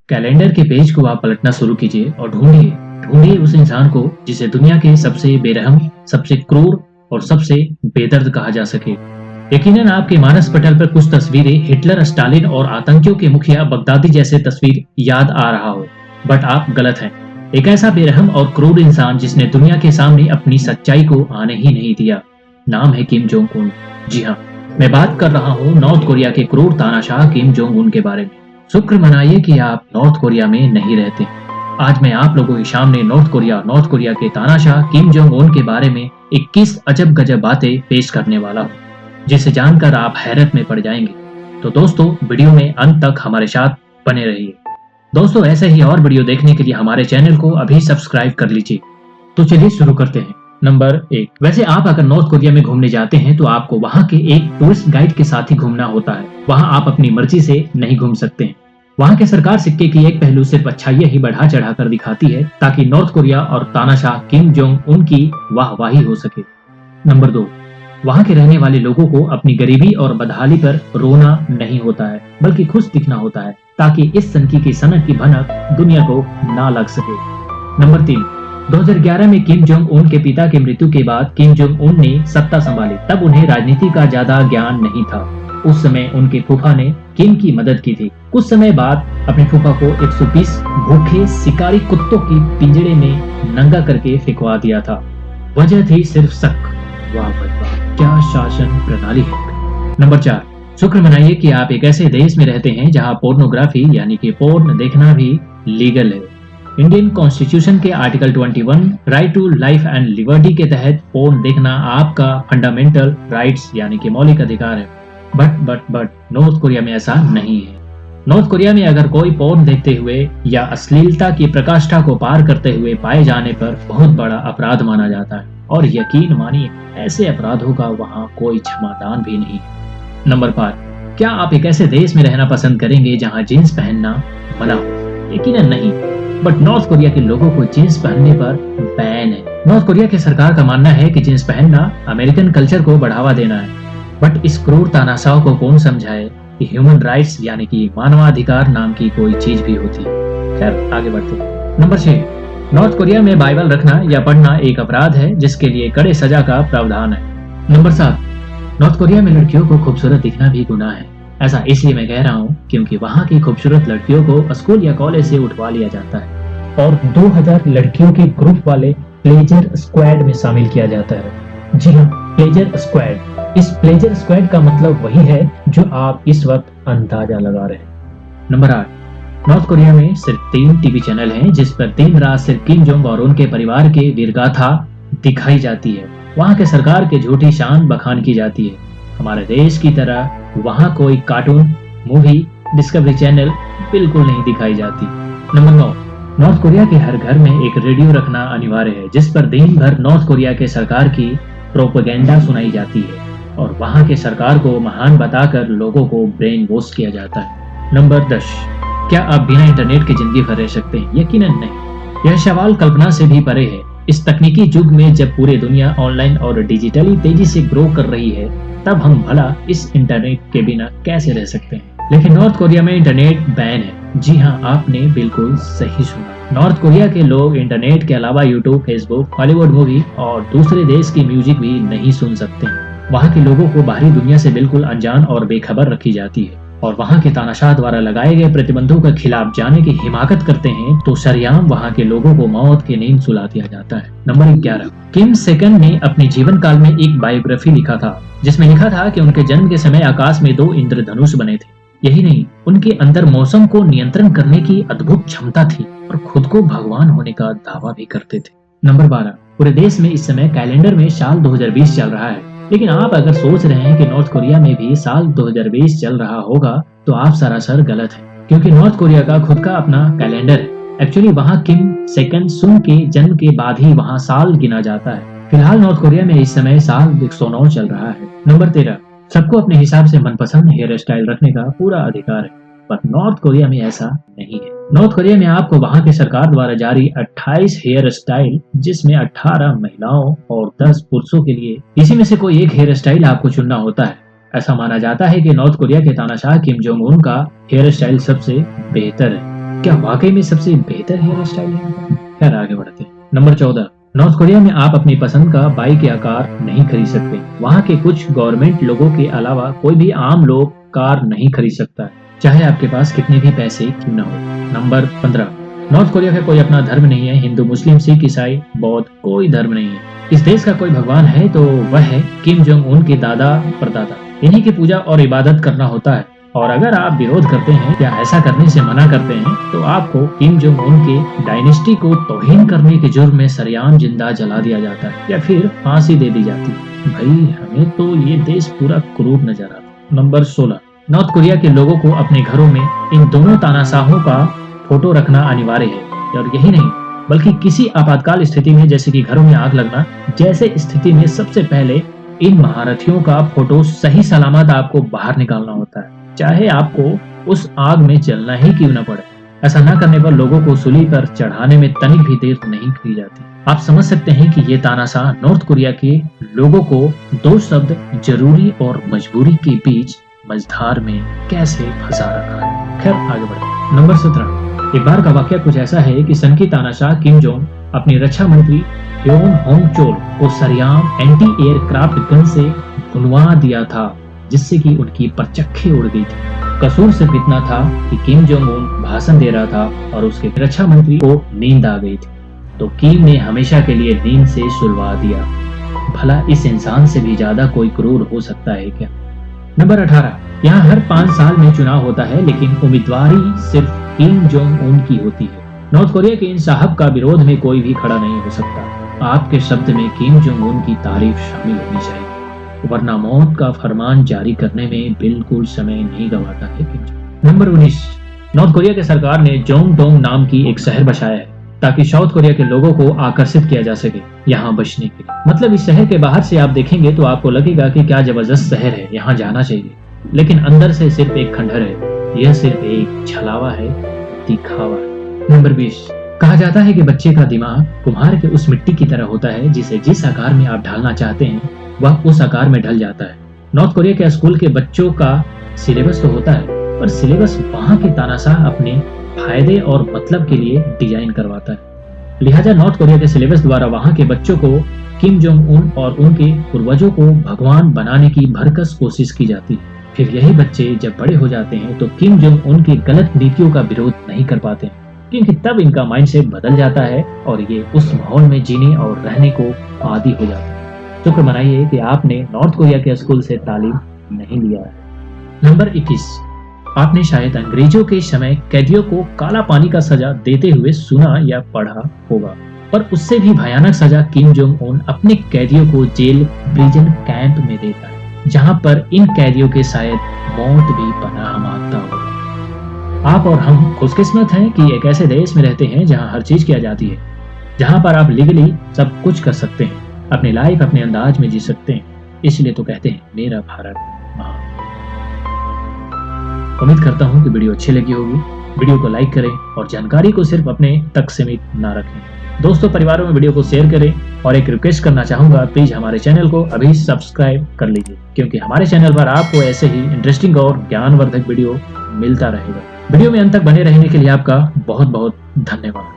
Calendar के page को आप पलटना शुरू कीजिए और ढूंढिए ढूंढिए उस इंसान को जिसे दुनिया के सबसे बेरहम, सबसे क्रूर और सबसे बेदर्द कहा जा सके। यकीनन आपके मानस पटल पर कुछ तस्वीरें हिटलर, स्टालिन और आतंकियों के मुखिया बगदादी जैसे तस्वीर याद आ रहा हो, बट आप गलत हैं। एक ऐसा बेरहम और क्रूर इंसान जिसने दुनिया के सामने अपनी सच्चाई को आने ही नहीं दिया, नाम है किम जोंग उन। जी हाँ, मैं बात कर रहा हूँ नॉर्थ कोरिया के क्रूर तानाशाह किम जोंग उन के बारे में। शुक्र मनाइए कि आप नॉर्थ कोरिया में नहीं रहते। आज मैं आप लोगों के सामने नॉर्थ कोरिया के तानाशाह किम जोंग उन के बारे में 21 अजब गजब बातें पेश करने वाला हूँ, जिसे जानकर आप हैरत में पड़ जाएंगे। तो दोस्तों, वीडियो में अंत तक हमारे साथ बने रहिए। दोस्तों, ऐसे ही और वीडियो देखने के लिए हमारे चैनल को अभी सब्सक्राइब कर लीजिए। तो चलिए शुरू करते हैं। नंबर 1। वैसे आप अगर नॉर्थ कोरिया में घूमने जाते हैं तो आपको वहाँ के एक टूरिस्ट गाइड के साथ ही घूमना होता है। वहाँ आप अपनी मर्जी से नहीं घूम सकते हैं। वहाँ की सरकार सिक्के की एक पहलू सिर्फ अच्छाइयाँ ही बढ़ा चढ़ा कर दिखाती है ताकि नॉर्थ कोरिया और तानाशाह किम जोंग उन की वाहवाही हो सके। नंबर 2। वहाँ के रहने वाले लोगों को अपनी गरीबी और बदहाली पर रोना नहीं होता है, बल्कि खुश दिखना होता है ताकि इस सनकी की सनक की भनक दुनिया को ना लग सके। नंबर 3। 2011 में किम जोंग उन के पिता की मृत्यु के बाद किम जोंग उन ने सत्ता संभाली। तब उन्हें राजनीति का ज्यादा ज्ञान नहीं था। उस समय उनके फूफा ने किम की मदद की थी। कुछ समय बाद अपने फूफा को 120 भूखे शिकारी कुत्तों की पिंजरे में नंगा करके फेंकवा दिया था। वजह थी सिर्फ शक। वाह भाई वाह, क्या शासन प्रणाली है। नंबर 4। शुक्र मनाइए कि आप एक ऐसे देश में रहते हैं जहां पोर्नोग्राफी यानी कि पोर्न देखना भी लीगल है। इंडियन कॉन्स्टिट्यूशन के article 21 right to life and liberty के तहत पोर्न देखना आपका फंडामेंटल राइट्स यानी कि मौलिक अधिकार है। बट नॉर्थ कोरिया में ऐसा नहीं है। नॉर्थ कोरिया में अगर कोई पोर्न देखते हुए या अश्लीलता की प्रकाष्ठा को पार करते हुए पाए जाने पर बहुत बड़ा अपराध माना जाता है, और यकीन मानिए ऐसे अपराधों का वहाँ कोई क्षमादान भी नहीं है। नंबर 5। क्या आप एक ऐसे देश में रहना पसंद करेंगे जहाँ जींस पहनना मना हो? यकीनन नहीं। बट नॉर्थ कोरिया के लोगों को जींस पहनने पर बैन है। नॉर्थ कोरिया की सरकार का मानना है कि जींस पहनना अमेरिकन कल्चर को बढ़ावा देना है। बट इस क्रूर तानाशाह को कौन समझाए कि ह्यूमन राइट्स यानी कि मानवाधिकार नाम की कोई चीज भी होती है। खैर, आगे बढ़ते हैं। नंबर 6। नॉर्थ कोरिया में बाइबल रखना या पढ़ना एक अपराध है जिसके लिए कड़े सजा का प्रावधान है। नंबर 7। नॉर्थ कोरिया में लड़कियों को खूबसूरत दिखना भी गुनाह है। ऐसा इसलिए मैं कह रहा हूँ क्योंकि वहाँ की खूबसूरत लड़कियों को स्कूल या कॉलेज से उठवा लिया जाता है और 2000 लड़कियों के ग्रुप वाले प्लेजर स्क्वाड में शामिल किया जाता है। जी हाँ, प्लेजर स्क्वाड। इस प्लेजर स्क्वाड का मतलब वही है जो आप इस वक्त अंदाजा लगा रहे हैं। नंबर 8। नॉर्थ कोरिया में सिर्फ 3 टीवी चैनल हैं जिस पर दिन रात सिर्फ किम जोंग और उनके परिवार के वीरगाथा दिखाई जाती है। वहाँ के सरकार के झूठी शान बखान की जाती है। हमारे देश की तरह वहाँ कोई कार्टून, मूवी, डिस्कवरी चैनल बिल्कुल नहीं दिखाई जाती। नंबर 9। नॉर्थ कोरिया के हर घर में एक रेडियो रखना अनिवार्य है जिस पर दिन भर नॉर्थ कोरिया के सरकार की प्रोपेगेंडा सुनाई जाती है और वहाँ के सरकार को महान बताकर लोगों को ब्रेन वॉश किया जाता है। नंबर 10। क्या आप बिना इंटरनेट के जिंदगी भर रह सकते हैं? यकीनन नहीं। यह सवाल कल्पना से भी परे है। इस तकनीकी युग में जब पूरी दुनिया ऑनलाइन और डिजिटली तेजी से ग्रो कर रही है, तब हम भला इस इंटरनेट के बिना कैसे रह सकते हैं? लेकिन नॉर्थ कोरिया में इंटरनेट बैन है। जी हाँ, आपने बिल्कुल सही सुना। नॉर्थ कोरिया के लोग इंटरनेट के अलावा यूट्यूब, फेसबुक, हॉलीवुड मूवी और दूसरे देश की म्यूजिक भी नहीं सुन सकते हैं। वहाँ के लोगों को बाहरी दुनिया से बिल्कुल अनजान और बेखबर रखी जाती है और वहाँ के तानाशाह द्वारा लगाए गए प्रतिबंधों के खिलाफ जाने की हिमाकत करते हैं तो सरेआम वहाँ के लोगों को मौत की नींद सुला दिया जाता है। नंबर 11। किम सेकंड ने अपने जीवन काल में एक बायोग्राफी लिखा था जिसमें लिखा था कि उनके जन्म के समय आकाश में 2 इंद्रधनुष बने थे। यही नहीं, उनके अंदर मौसम को नियंत्रण करने की अद्भुत क्षमता थी और खुद को भगवान होने का दावा भी करते थे। नंबर 12। पूरे देश में इस समय कैलेंडर में साल 2020 चल रहा है, लेकिन आप अगर सोच रहे हैं कि नॉर्थ कोरिया में भी साल 2020 चल रहा होगा तो आप सरासर गलत हैं, क्योंकि नॉर्थ कोरिया का खुद का अपना कैलेंडर है। एक्चुअली वहाँ किम सेकंड सुन के जन्म के बाद ही वहाँ साल गिना जाता है। फिलहाल नॉर्थ कोरिया में इस समय साल 109 चल रहा है। नंबर 13। सबको अपने हिसाब से मनपसंद हेयर स्टाइल रखने का पूरा अधिकार है, पर नॉर्थ कोरिया में ऐसा नहीं है। नॉर्थ कोरिया में आपको वहाँ की सरकार द्वारा जारी 28 हेयर स्टाइल, जिसमें 18 महिलाओं और 10 पुरुषों के लिए इसी में से कोई एक हेयर स्टाइल आपको चुनना होता है। ऐसा माना जाता है कि नॉर्थ कोरिया के तानाशाह किम जोंग उन का हेयर स्टाइल सबसे बेहतर है। क्या वाकई में सबसे बेहतर हेयर स्टाइल है? खैर आगे बढ़ते हैं। नंबर 14, नॉर्थ कोरिया में आप अपनी पसंद का बाइक या कार नहीं खरीद सकते। वहाँ के कुछ गवर्नमेंट लोगों के अलावा कोई भी आम लोग कार नहीं खरीद सकता है, चाहे आपके पास कितने भी पैसे क्यों न हो। नंबर 15, नॉर्थ कोरिया का कोई अपना धर्म नहीं है। हिंदू, मुस्लिम, सिख, ईसाई, बौद्ध कोई धर्म नहीं है। इस देश का कोई भगवान है तो वह है किम जोंग उन के दादा परदादा। इन्हीं की पूजा और इबादत करना होता है, और अगर आप विरोध करते हैं या ऐसा करने से मना करते हैं तो आपको किम जोंग उन के डायनेस्टी को तौहीन करने के जुर्म में सरेआम जिंदा जला दिया जाता है या फिर फांसी दे दी जाती है। भाई हमें तो ये देश पूरा क्रूर नजर आता है। नंबर 16, नॉर्थ कोरिया के लोगों को अपने घरों में इन दोनों तानाशाहों का फोटो रखना अनिवार्य है, और यही नहीं बल्कि किसी आपातकाल स्थिति में, जैसे कि घरों में आग लगना जैसे स्थिति में, सबसे पहले इन महारथियों का फोटो सही सलामत आपको बाहर निकालना होता है, चाहे आपको उस आग में जलना ही क्यों न पड़े। ऐसा न करने पर लोगों को सूली पर चढ़ाने में तनिक भी देर नहीं की जाती। आप समझ सकते हैं कि ये तानाशाह नॉर्थ कोरिया के लोगों को दो शब्द जरूरी और मजबूरी के बीच मझधार में कैसे फंसा रखा है। खैर आगे बढ़े। नंबर 17, एक बार का वाकया कुछ ऐसा है कि सन की तानाशाह किम जोंग अपने रक्षा मंत्री ह्योन होंग चोल को सरेआम एंटी एयरक्राफ्ट गन से भुनवा दिया था, जिससे कि उनकी परचक्खें उड़ गई थी। कसूर सिर्फ इतना था कि किम जोंग उन भाषण दे रहा था और उसके रक्षा मंत्री को नींद आ गई थी, तो किम ने हमेशा के लिए नींद से सुलवा दिया। भला इस इंसान से भी ज्यादा कोई क्रूर हो सकता है क्या? नंबर 18, यहाँ हर 5 साल में चुनाव होता है, लेकिन उम्मीदवारी सिर्फ किम जोंग उन की होती है। नॉर्थ कोरिया के इन साहब का विरोध में कोई भी खड़ा नहीं हो सकता। आपके शब्द में किम जोंग उन की तारीफ शामिल होनी चाहिए, वरना मौत का फरमान जारी करने में बिल्कुल समय नहीं गंवाता है Kim Jong. Number 19, north Korea की सरकार ने जोंगडोंग नाम की एक शहर बसाया है ताकि साउथ कोरिया के लोगों को आकर्षित किया जा सके यहाँ बसने के लिए। मतलब इस शहर के बाहर से आप देखेंगे तो आपको लगेगा कि क्या जबरदस्त शहर है, यहाँ जाना चाहिए, लेकिन अंदर से सिर्फ एक खंडहर है। यह सिर्फ एक छलावा है, दिखावा है। नंबर 20, कहा जाता है कि बच्चे का दिमाग कुम्हार के उस मिट्टी की तरह होता है जिसे जिस आकार में आप ढालना चाहते हैं वह उस आकार में ढल जाता है। नॉर्थ कोरिया के स्कूल के बच्चों का सिलेबस तो होता है, पर सिलेबस वहाँ के तानाशाह अपने फायदे और मतलब के लिए डिजाइन करवाता है। लिहाजा नॉर्थ कोरिया के सिलेबस द्वारा वहाँ के बच्चों को किम जोंग उन और उनके पूर्वजों को भगवान बनाने की भरकस कोशिश की जाती है। फिर यही बच्चे जब बड़े हो जाते हैं तो किम जोंग उन की गलत नीतियों का विरोध नहीं कर पाते, क्योंकि तब इनका माइंडसेट बदल जाता है और ये उस माहौल में जीने और रहने को आदी हो जाते हैं। शुक्र मनाइए कि आपने नॉर्थ कोरिया के स्कूल से तालीम नहीं लिया है। नंबर 21, आपने शायद अंग्रेजों के समय कैदियों को काला पानी का सजा देते हुए सुना या पढ़ा होगा, पर उससे भी भयानक सजा किम जोंग उन अपने कैदियों को जेल प्रिजन कैंप में देता है, जहां पर इन कैदियों के शायद मौत भी पनाह मांगता होगा। आप और हम खुशकिस्मत हैं कि एक ऐसे देश में रहते हैं जहां हर चीज किया जाती है, जहां पर आप लीगली सब कुछ कर सकते हैं, अपनी लाइफ अपने अंदाज में जी सकते हैं। इसलिए तो कहते हैं मेरा भारत महान। उम्मीद करता हूं कि वीडियो अच्छी लगी होगी। वीडियो को लाइक करें और जानकारी को सिर्फ अपने तक सीमित ना रखें। दोस्तों परिवारों में वीडियो को शेयर करें, और एक रिक्वेस्ट करना चाहूंगा, प्लीज हमारे चैनल को अभी सब्सक्राइब कर लीजिए, क्योंकि हमारे चैनल पर आपको ऐसे ही इंटरेस्टिंग और ज्ञानवर्धक वीडियो मिलता रहेगा। वीडियो में अंत तक बने रहने के लिए आपका बहुत बहुत धन्यवाद।